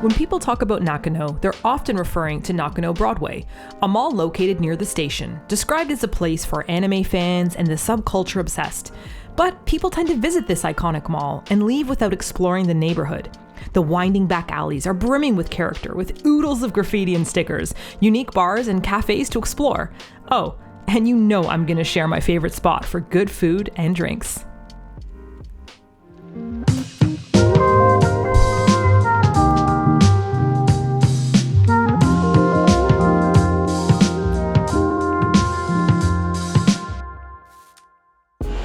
When people talk about Nakano, they're often referring to Nakano Broadway, a mall located near the station, described as a place for anime fans and the subculture obsessed. But people tend to visit this iconic mall and leave without exploring the neighborhood. The winding back alleys are brimming with character, with oodles of graffiti and stickers, unique bars and cafes to explore. Oh, and you know I'm gonna share my favorite spot for good food and drinks.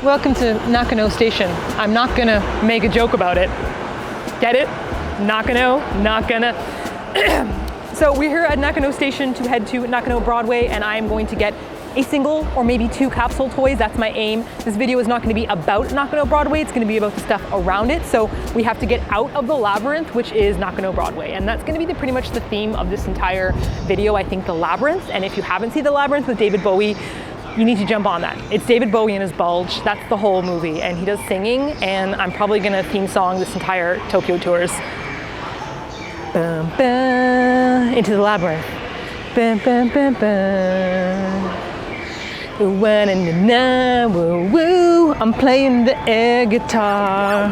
Welcome to Nakano Station. I'm not gonna make a joke about it. Get it? Nakano, not gonna. So we're here at Nakano Station to head to Nakano Broadway, and I am going to get a single or maybe 2 capsule toys. That's my aim. This video is not going to be about Nakano Broadway. It's going to be about the stuff around it. So we have to get out of the Labyrinth, which is Nakano Broadway. And that's going to be pretty much the theme of this entire video, I think, the Labyrinth. And if you haven't seen the Labyrinth with David Bowie, you need to jump on that. It's David Bowie and his bulge. That's the whole movie. And he does singing, and I'm probably going to theme song this entire Tokyo tours. Bum, bum, into the Labyrinth. Bum, bum, bum, bum. Woo, woo, I'm playing the air guitar.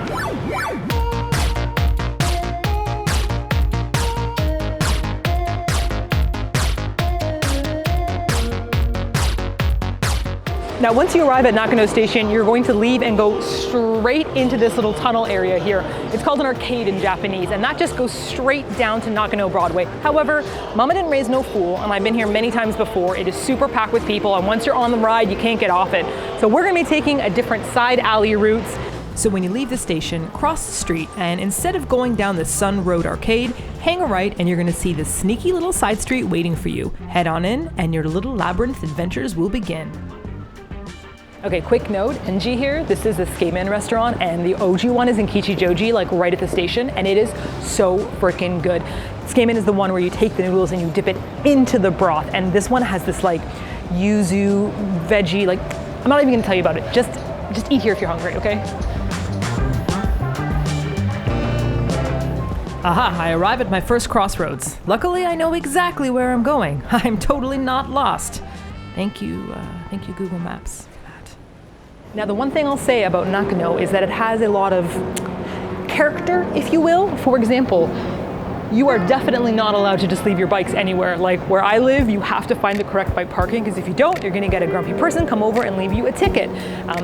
Now, once you arrive at Nakano Station, you're going to leave and go straight into this little tunnel area here. It's called an arcade in Japanese, and that just goes straight down to Nakano Broadway. However, Mama didn't raise no fool, and I've been here many times before. It is super packed with people, and once you're on the ride, you can't get off it. So we're gonna be taking a different side alley routes. So when you leave the station, cross the street, and instead of going down the Sun Road Arcade, hang a right and you're gonna see this sneaky little side street waiting for you. Head on in, and your little labyrinth adventures will begin. Okay, quick note, NG here, this is a Skateman restaurant, and the OG one is in Kichijoji, like right at the station, and it is so freaking good. Skateman is the one where you take the noodles and you dip it into the broth, and this one has this like yuzu, veggie, like, I'm not even gonna tell you about it. Just eat here if you're hungry, okay? Aha, I arrive at my first crossroads. Luckily, I know exactly where I'm going. I'm totally not lost. Thank you Google Maps. Now, the one thing I'll say about Nakano is that it has a lot of character, if you will. For example, you are definitely not allowed to just leave your bikes anywhere. Like where I live, you have to find the correct bike parking, because if you don't, you're gonna get a grumpy person come over and leave you a ticket.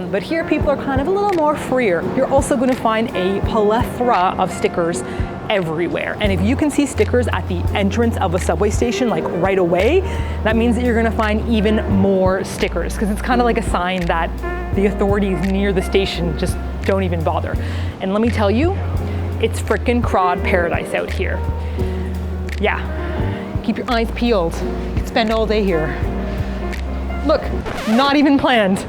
But here, people are kind of a little more freer. You're also gonna find a plethora of stickers everywhere. And if you can see stickers at the entrance of a subway station, like right away, that means that you're gonna find even more stickers, because it's kind of like a sign that the authorities near the station just don't even bother. And let me tell you, it's frickin' crowd paradise out here. Yeah, keep your eyes peeled. You can spend all day here. Look, not even planned.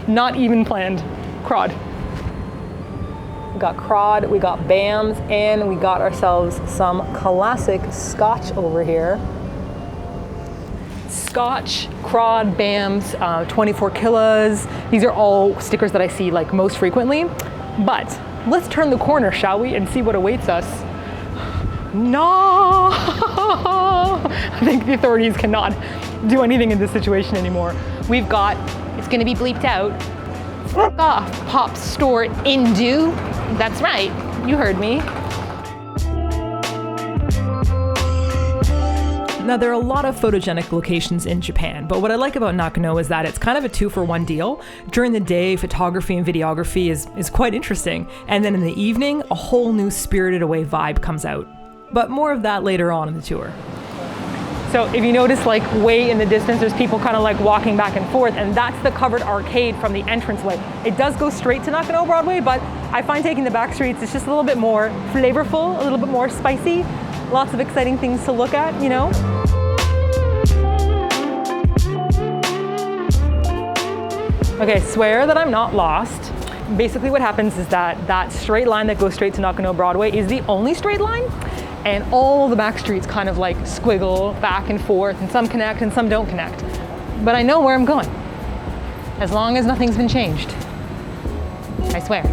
Not even planned. Crowd. We got crowd, we got BAMs, and we got ourselves some classic scotch over here. Scotch, crowd, BAMs, 24 Killas. These are all stickers that I see like most frequently. But let's turn the corner, shall we, and see what awaits us. No! I think the authorities cannot do anything in this situation anymore. We've got, it's gonna be bleeped out, fuck off, Pop Store Indu. That's right, you heard me. Now, there are a lot of photogenic locations in Japan, but what I like about Nakano is that it's kind of a 2-for-1 deal. During the day, photography and videography is quite interesting, and then in the evening, a whole new Spirited Away vibe comes out. But more of that later on in the tour. So if you notice, like way in the distance, there's people kind of like walking back and forth, and that's the covered arcade from the entranceway. It does go straight to Nakano Broadway, but I find taking the back streets is just a little bit more flavorful, a little bit more spicy. Lots of exciting things to look at, you know? Okay, swear that I'm not lost. Basically what happens is that that straight line that goes straight to Nakano Broadway is the only straight line, and all the back streets kind of like squiggle back and forth, and some connect and some don't connect. But I know where I'm going, as long as nothing's been changed. I swear.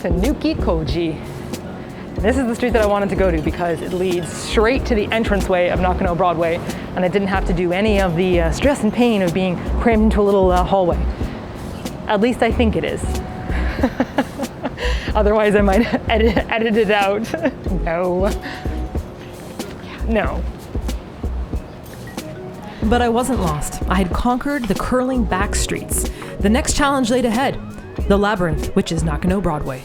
King Kogi. This is the street that I wanted to go to because it leads straight to the entranceway of Nakano Broadway, and I didn't have to do any of the stress and pain of being crammed into a little hallway. At least I think it is. Otherwise I might edit it out. No. But I wasn't lost. I had conquered the curling back streets. The next challenge laid ahead, the Labyrinth, which is Nakano Broadway.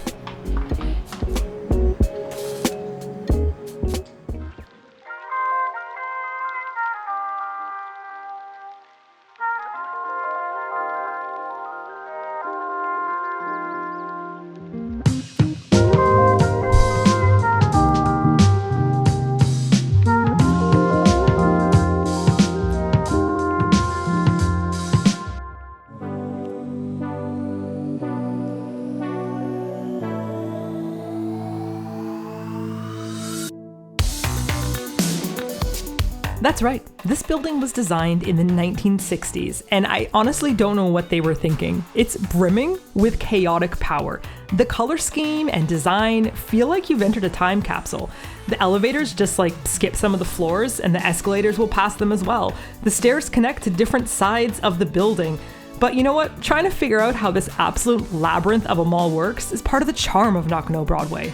That's right, this building was designed in the 1960s, and I honestly don't know what they were thinking. It's brimming with chaotic power. The color scheme and design feel like you've entered a time capsule. The elevators just skip some of the floors, and the escalators will pass them as well. The stairs connect to different sides of the building. But you know what? Trying to figure out how this absolute labyrinth of a mall works is part of the charm of Nakano Broadway.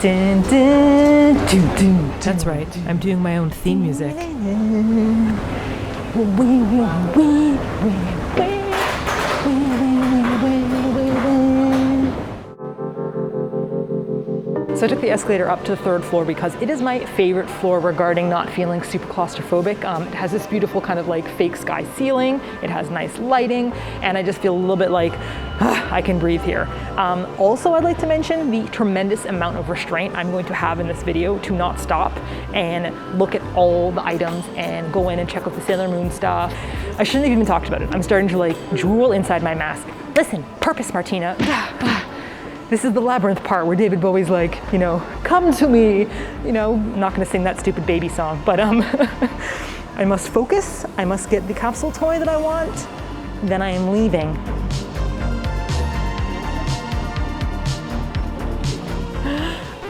Dun, dun, dun, dun. That's right, I'm doing my own theme music. So I took the escalator up to the 3rd floor because it is my favorite floor regarding not feeling super claustrophobic. It has this beautiful kind of fake sky ceiling, it has nice lighting, and I just feel a little bit like I can breathe here. Also, I'd like to mention the tremendous amount of restraint I'm going to have in this video to not stop and look at all the items and go in and check out the Sailor Moon stuff. I shouldn't have even talked about it. I'm starting to drool inside my mask. Listen, purpose, Martina. This is the labyrinth part where David Bowie's come to me. I'm not gonna sing that stupid baby song, but I must focus. I must get the capsule toy that I want. Then I am leaving.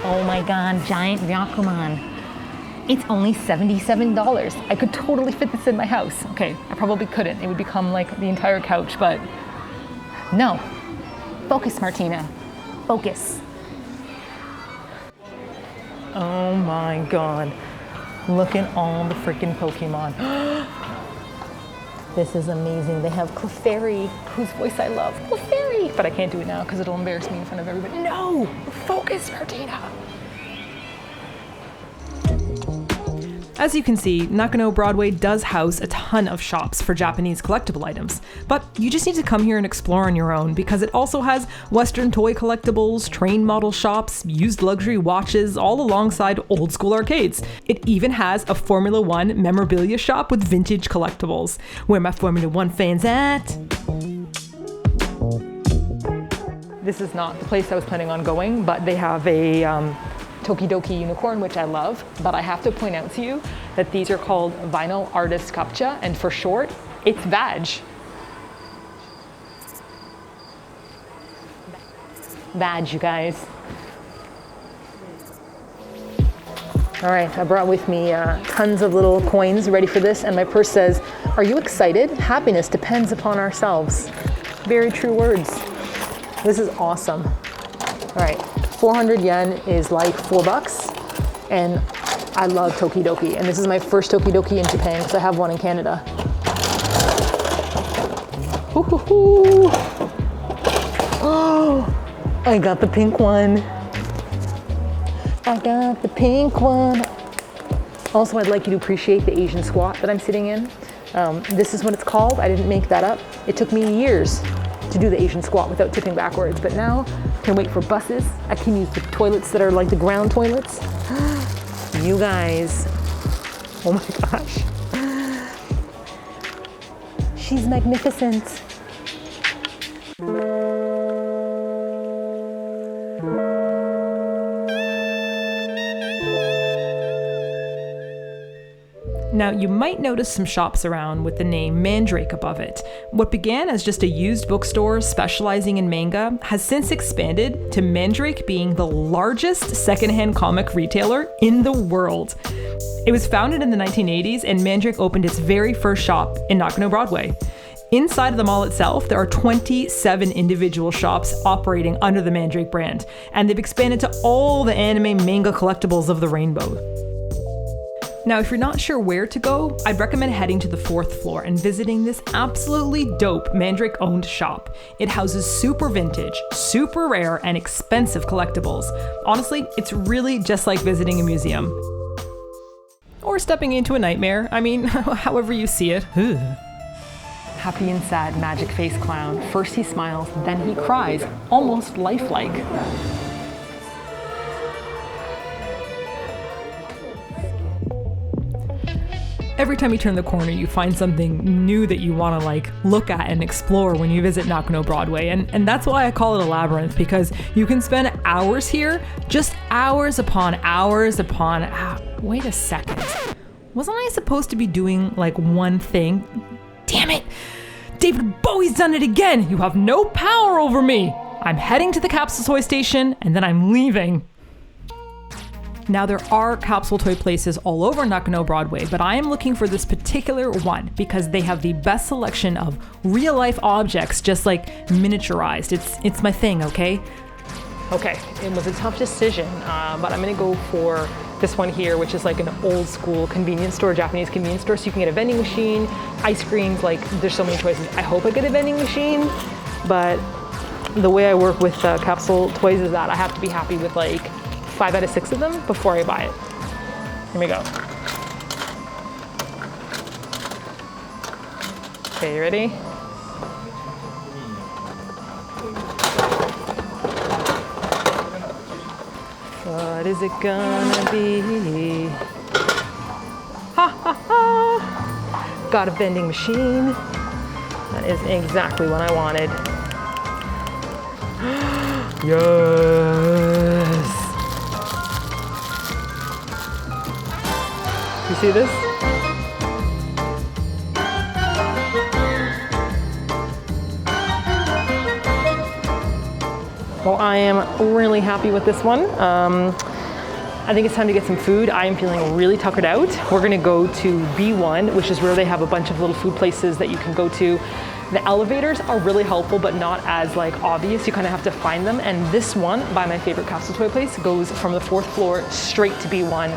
Oh my God, giant Ryakuman. It's only $77. I could totally fit this in my house. Okay, I probably couldn't. It would become the entire couch, but no. Focus, Martina. Focus. Oh my God. Look at all the freaking Pokemon. This is amazing. They have Clefairy, whose voice I love. Clefairy! But I can't do it now because it'll embarrass me in front of everybody. No! Focus, Martina! As you can see, Nakano Broadway does house a ton of shops for Japanese collectible items, but you just need to come here and explore on your own because it also has Western toy collectibles, train model shops, used luxury watches, all alongside old school arcades. It even has a Formula One memorabilia shop with vintage collectibles. Where my Formula One fans at? This is not the place I was planning on going, but they have a Tokidoki unicorn, which I love, but I have to point out to you that these are called vinyl artist captcha, and for short, it's VAG. VAG, you guys. All right, I brought with me tons of little coins ready for this, and my purse says, "Are you excited? Happiness depends upon ourselves." Very true words. This is awesome. All right. 400 yen is like $4, and I love Tokidoki, and this is my first Tokidoki in Japan because I have one in Canada. Ooh. Oh, I got the pink one. I got the pink one. Also, I'd like you to appreciate the Asian squat that I'm sitting in. This is what it's called. I didn't make that up. It took me years to do the Asian squat without tipping backwards, but now I can wait for buses. I can use the toilets that are like the ground toilets. You guys, oh my gosh. She's magnificent. Now, you might notice some shops around with the name Mandrake above it. What began as just a used bookstore specializing in manga has since expanded to Mandrake being the largest secondhand comic retailer in the world. It was founded in the 1980s, and Mandrake opened its very first shop in Nakano Broadway. Inside of the mall itself, there are 27 individual shops operating under the Mandrake brand, and they've expanded to all the anime manga collectibles of the rainbow. Now, if you're not sure where to go, I'd recommend heading to the 4th floor and visiting this absolutely dope Mandrake-owned shop. It houses super vintage, super rare, and expensive collectibles. Honestly, it's really just like visiting a museum. Or stepping into a nightmare. I mean, however you see it. Happy and sad magic face clown. First he smiles, then he cries, almost lifelike. Every time you turn the corner, you find something new that you want to look at and explore when you visit Nakano Broadway. And that's why I call it a labyrinth, because you can spend hours here, just hours upon hours upon... wait a second. Wasn't I supposed to be doing one thing? Damn it! David Bowie's done it again! You have no power over me! I'm heading to the Capsule Toy Station, and then I'm leaving. Now, there are capsule toy places all over Nakano Broadway, but I am looking for this particular one because they have the best selection of real-life objects, just miniaturized. It's my thing, okay? Okay, it was a tough decision, but I'm gonna go for this one here, which is an old school convenience store, Japanese convenience store, so you can get a vending machine, ice creams, there's so many choices. I hope I get a vending machine, but the way I work with capsule toys is that I have to be happy with 5 out of 6 of them before I buy it. Here we go. Okay, you ready? What is it gonna be? Ha ha ha! Got a vending machine. That is exactly what I wanted. Yes! You see this? Well, I am really happy with this one. I think it's time to get some food. I am feeling really tuckered out. We're gonna go to B1, which is where they have a bunch of little food places that you can go to. The elevators are really helpful, but not as obvious. You kind of have to find them. And this one, by my favorite capsule toy place, goes from the 4th floor straight to B1.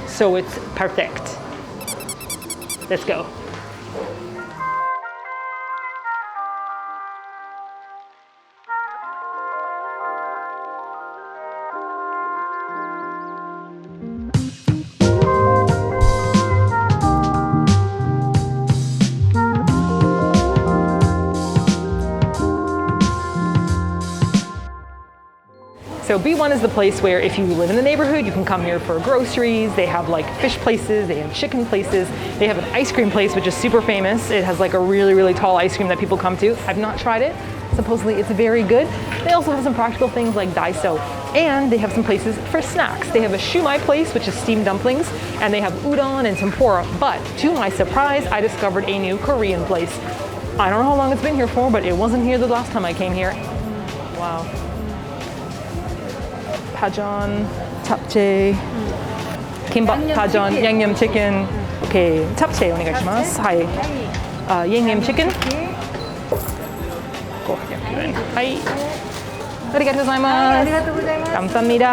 So it's perfect. Let's go. So B1 is the place where if you live in the neighborhood, you can come here for groceries. They have fish places, they have chicken places, they have an ice cream place, which is super famous. It has a really, really tall ice cream that people come to. I've not tried it. Supposedly it's very good. They also have some practical things like daiso, and they have some places for snacks. They have a shumai place, which is steamed dumplings, and they have udon and tempura. But to my surprise, I discovered a new Korean place. I don't know how long it's been here for, but it wasn't here the last time I came here. Wow. Pajeon, japchae, kimbap pajeon, yangnyeom chicken. Okay, japchae onegaishimasu. Hai. Yangnyeom chicken. 500円. Hai. Arigatou gozaimasu. Kamsahamnida.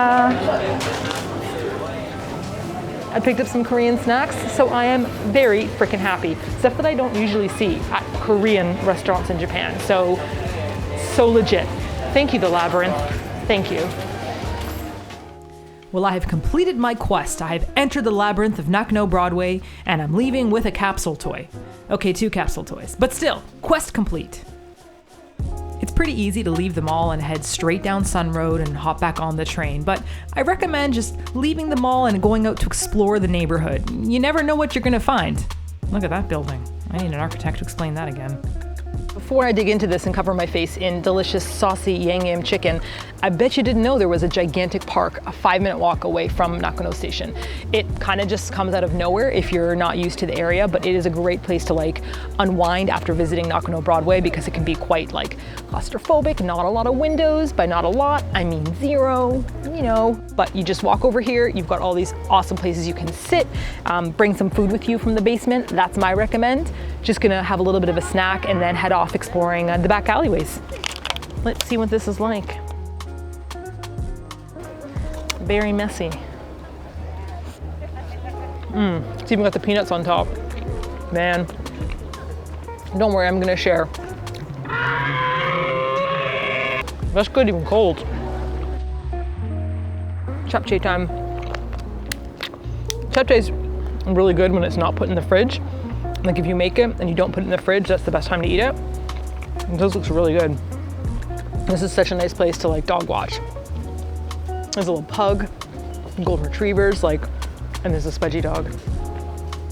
I picked up some Korean snacks, so I am very freaking happy. Stuff that I don't usually see at Korean restaurants in Japan. So legit. Thank you, the Labyrinth. Thank you. Well, I have completed my quest. I have entered the labyrinth of Nakano Broadway, and I'm leaving with a capsule toy. Okay, 2 capsule toys, but still, quest complete. It's pretty easy to leave the mall and head straight down Sun Road and hop back on the train, but I recommend just leaving the mall and going out to explore the neighborhood. You never know what you're gonna find. Look at that building. I need an architect to explain that again. Before I dig into this and cover my face in delicious saucy yang yam chicken, I bet you didn't know there was a gigantic park a 5-minute walk away from Nakano Station. It kind of just comes out of nowhere if you're not used to the area, but it is a great place to like unwind after visiting Nakano Broadway because it can be quite like claustrophobic, not a lot of windows. By not a lot, I mean 0, you know. But you just walk over here, you've got all these awesome places you can sit, bring some food with you from the basement. That's my recommend. Just gonna have a little bit of a snack and then head off exploring the back alleyways. Let's see what this is like. Very messy. It's even got the peanuts on top. Man, don't worry, I'm gonna share. That's good even cold. Japchae time. Japchae's really good when it's not put in the fridge. Like if you make it and you don't put it in the fridge, that's the best time to eat it. And this looks really good. This is such a nice place to like dog watch. There's a little pug, golden retrievers, like, and there's a spudgy dog.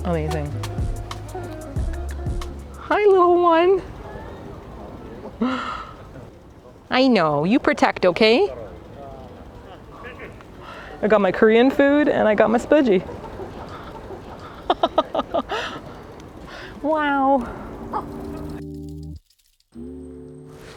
Amazing. Hi, little one. I know, you protect, okay? I got my Korean food and I got my spudgy. Wow.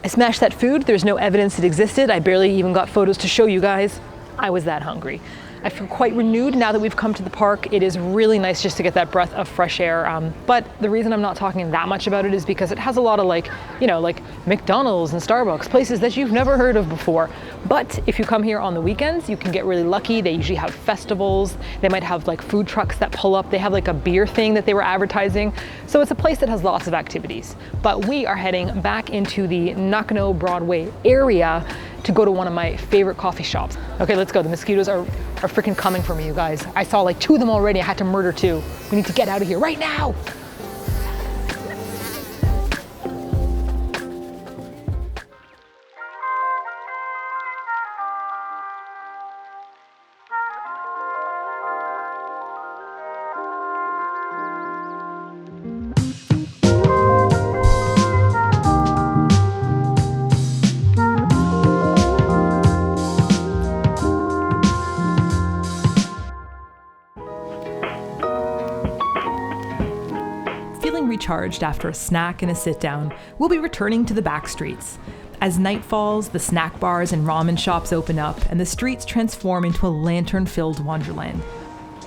I smashed that food. There's no evidence it existed. I barely even got photos to show you guys. I was that hungry. I feel quite renewed now that we've come to the park. It is really nice just to get that breath of fresh air. But the reason I'm not talking that much about it is because it has a lot of like, you know, like McDonald's and Starbucks, places that you've never heard of before. But if you come here on the weekends, you can get really lucky. They usually have festivals. They might have like food trucks that pull up. They have like a beer thing that they were advertising. So it's a place that has lots of activities. But we are heading back into the Nakano Broadway area to go to one of my favorite coffee shops. Okay, let's go. The mosquitoes are freaking coming for me, you guys. I saw like 2 of them already. I had to murder 2. We need to get out of here right now. Recharged after a snack and a sit down, we'll be returning to the back streets. As night falls, the snack bars and ramen shops open up and the streets transform into a lantern-filled wonderland.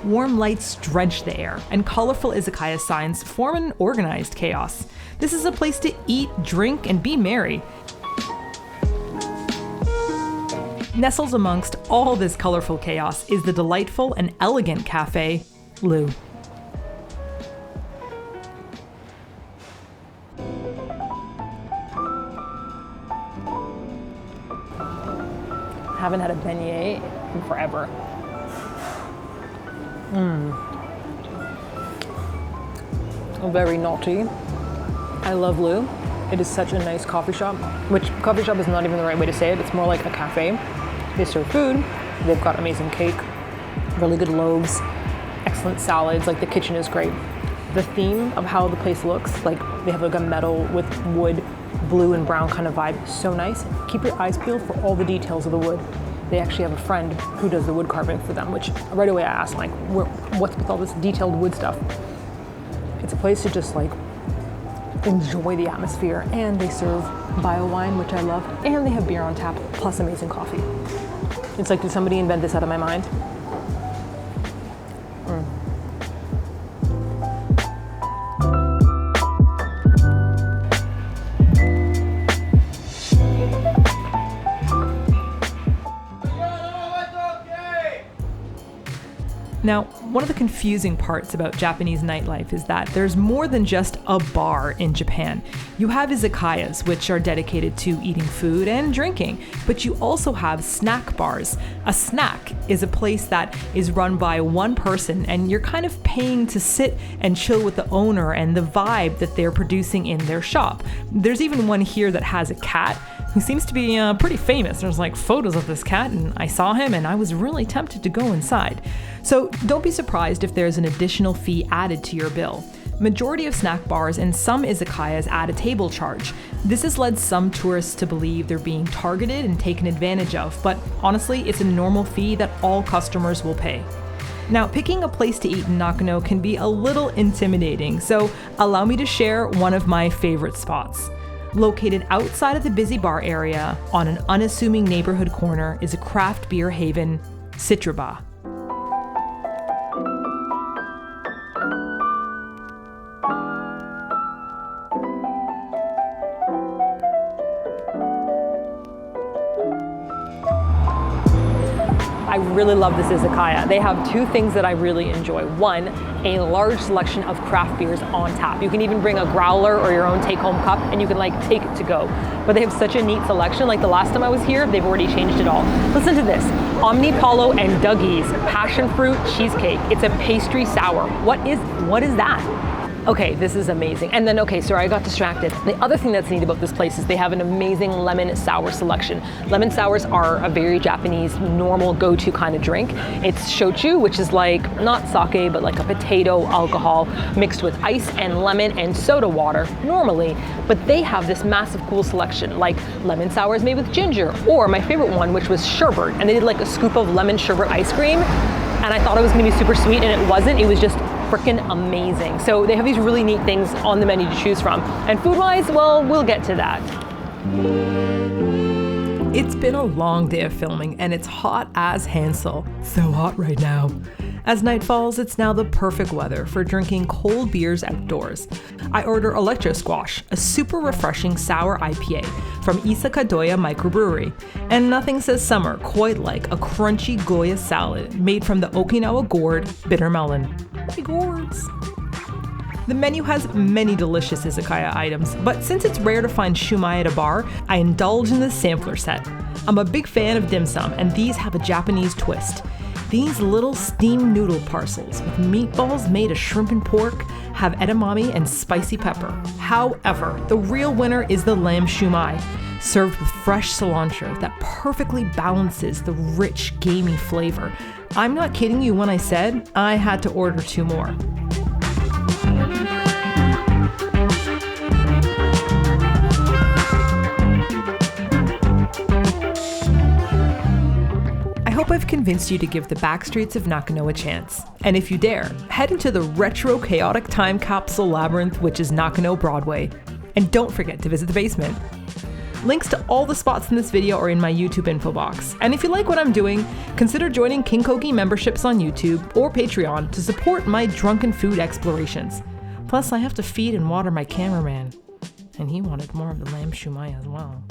Warm lights drench the air and colorful izakaya signs form an organized chaos. This is a place to eat, drink, and be merry. Nestled amongst all this colorful chaos is the delightful and elegant cafe, Lou. Haven't had a beignet in forever. Very naughty. I love Lou. It is such a nice coffee shop, which coffee shop is not even the right way to say it. It's more like a cafe. They serve food. They've got amazing cake, really good loaves, excellent salads. Like the kitchen is great. The theme of how the place looks, like they have like a metal with wood, blue and brown kind of vibe. So nice. Keep your eyes peeled for all the details of the wood. They actually have a friend who does the wood carving for them, which right away I asked, like, what's with all this detailed wood stuff? It's a place to just like enjoy the atmosphere, and they serve bio wine, which I love, and they have beer on tap, plus amazing coffee. It's like, did somebody invent this out of my mind? Now, one of the confusing parts about Japanese nightlife is that there's more than just a bar in Japan. You have izakayas, which are dedicated to eating food and drinking, but you also have snack bars. A snack is a place that is run by one person, and you're kind of paying to sit and chill with the owner and the vibe that they're producing in their shop. There's even one here that has a cat who seems to be pretty famous. There's like photos of this cat, and I saw him and I was really tempted to go inside. So don't be surprised if there's an additional fee added to your bill. Majority of snack bars and some izakayas add a table charge. This has led some tourists to believe they're being targeted and taken advantage of, but honestly, it's a normal fee that all customers will pay. Now, picking a place to eat in Nakano can be a little intimidating, so allow me to share one of my favorite spots. Located outside of the busy bar area, on an unassuming neighborhood corner, is a craft beer haven, Citraba. I really love this izakaya. They have two things that I really enjoy. One, a large selection of craft beers on tap. You can even bring a growler or your own take-home cup and you can take it to go. But they have such a neat selection. Like the last time I was here, they've already changed it all. Listen to this, Omni Palo and Dougie's passion fruit cheesecake. It's a pastry sour. What is that? Okay, this is amazing. And then, okay, sorry, I got distracted. The other thing that's neat about this place is they have an amazing lemon sour selection. Lemon sours are a very Japanese, normal go-to kind of drink. It's shochu, which is like, not sake, but like a potato alcohol mixed with ice and lemon and soda water, normally. But they have this massive cool selection, like lemon sours made with ginger, or my favorite one, which was sherbet. And they did like a scoop of lemon sherbet ice cream. And I thought it was gonna be super sweet, and it wasn't. It was just freaking amazing. So they have these really neat things on the menu to choose from. And food-wise, well, we'll get to that. It's been a long day of filming and it's hot as Hansel. So hot right now. As night falls, it's now the perfect weather for drinking cold beers outdoors. I order Electro Squash, a super refreshing sour IPA from Izakaya microbrewery. And nothing says summer quite like a crunchy Goya salad made from the Okinawa gourd bitter melon. My gourds. The menu has many delicious izakaya items, but since it's rare to find shumai at a bar, I indulge in the sampler set. I'm a big fan of dim sum, and these have a Japanese twist. These little steamed noodle parcels with meatballs made of shrimp and pork have edamame and spicy pepper. However, the real winner is the lamb shumai, served with fresh cilantro that perfectly balances the rich, gamey flavor. I'm not kidding you when I said I had to order 2 more. I hope I've convinced you to give the backstreets of Nakano a chance. And if you dare, head into the retro chaotic time capsule Labyrinth, which is Nakano Broadway. And don't forget to visit the basement. Links to all the spots in this video are in my YouTube info box. And if you like what I'm doing, consider joining King Kogi memberships on YouTube or Patreon to support my drunken food explorations. Plus, I have to feed and water my cameraman. And he wanted more of the lamb shumai as well.